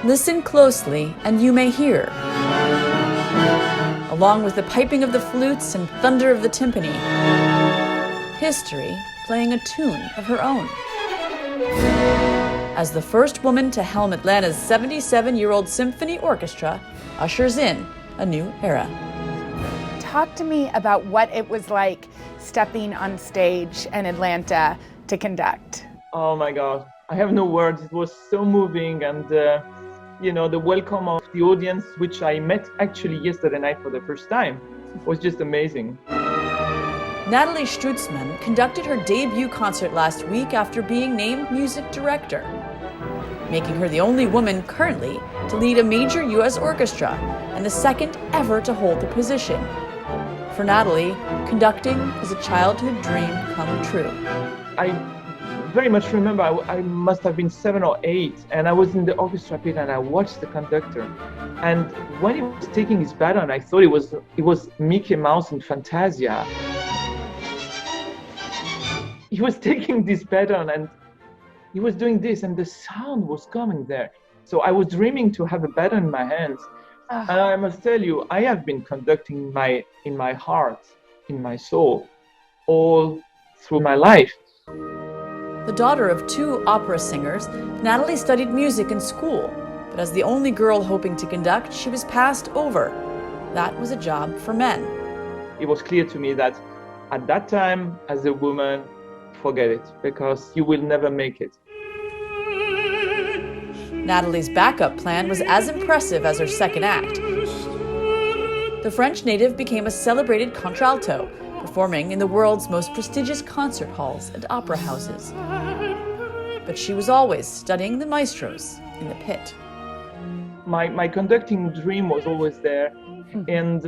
Listen closely and you may hear, along with the piping of the flutes and thunder of the timpani, history playing a tune of her own. As the first woman to helm Atlanta's 77-year-old symphony orchestra ushers in a new era. Talk to me about what it was like stepping on stage in Atlanta to conduct. Oh my God, I have no words. It was so moving, and the welcome of the audience, which I met actually yesterday night for the first time, was just amazing. Nathalie Stutzmann conducted her debut concert last week after being named music director, making her the only woman currently to lead a major U.S. orchestra and the second ever to hold the position. For Nathalie, conducting is a childhood dream come true. I very much remember I must have been 7 or 8, and I was in the orchestra pit and I watched the conductor. And when he was taking his baton, I thought it was Mickey Mouse in Fantasia. He was taking this baton and he was doing this, and the sound was coming there. So I was dreaming to have a baton in my hands. And I must tell you, I have been conducting in my heart, in my soul, all through my life. The daughter of 2 opera singers, Nathalie studied music in school, but as the only girl hoping to conduct, she was passed over. That was a job for men. It was clear to me that at that time, as a woman, forget it, because you will never make it. Nathalie's backup plan was as impressive as her second act. The French native became a celebrated contralto, performing in the world's most prestigious concert halls and opera houses. But she was always studying the maestros in the pit. My conducting dream was always there, and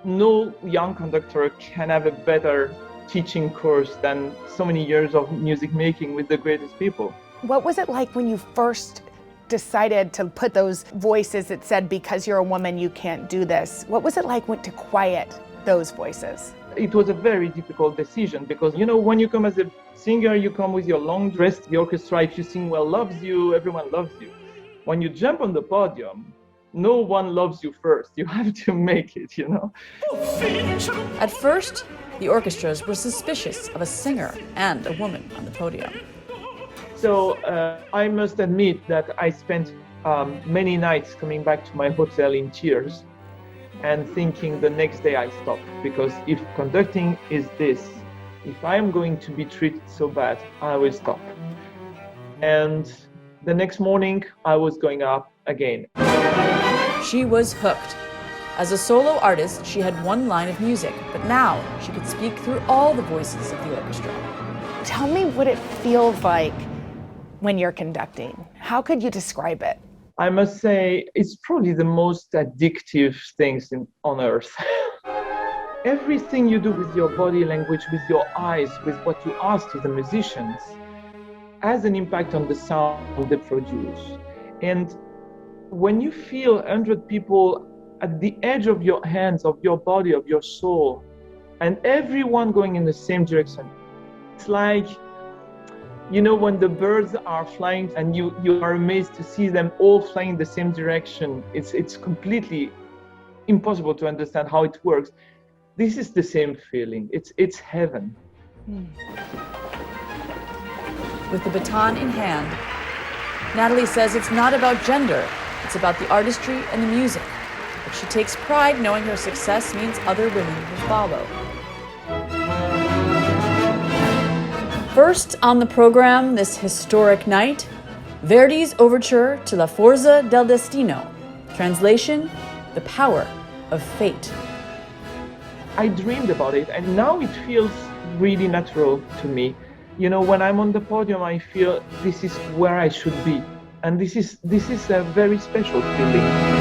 no young conductor can have a better teaching course than so many years of music making with the greatest people. What was it like when you first decided to put those voices that said, because you're a woman, you can't do this? What was it like to quiet those voices? It was a very difficult decision because, when you come as a singer, you come with your long dress. The orchestra, if you sing well, loves you. Everyone loves you. When you jump on the podium, no one loves you first. You have to make it, At first, the orchestras were suspicious of a singer and a woman on the podium. So I must admit that I spent many nights coming back to my hotel in tears and thinking the next day I stop, because if conducting is this, if I am going to be treated so bad, I will stop. And the next morning I was going up again. She was hooked. As a solo artist, she had one line of music, but now she could speak through all the voices of the orchestra. Tell me what it feels like when you're conducting. How could you describe it? I must say, it's probably the most addictive things on earth. Everything you do with your body language, with your eyes, with what you ask to the musicians, has an impact on the sound they produce. And when you feel 100 people at the edge of your hands, of your body, of your soul, and everyone going in the same direction, it's like, when the birds are flying and you are amazed to see them all flying in the same direction. It's completely impossible to understand how it works. This is the same feeling. It's heaven. With the baton in hand, Nathalie says it's not about gender, it's about the artistry and the music. But she takes pride knowing her success means other women will follow. First on the program this historic night, Verdi's overture to La Forza del Destino. Translation, The Power of Fate. I dreamed about it, and now it feels really natural to me. When I'm on the podium, I feel this is where I should be. And this is a very special feeling.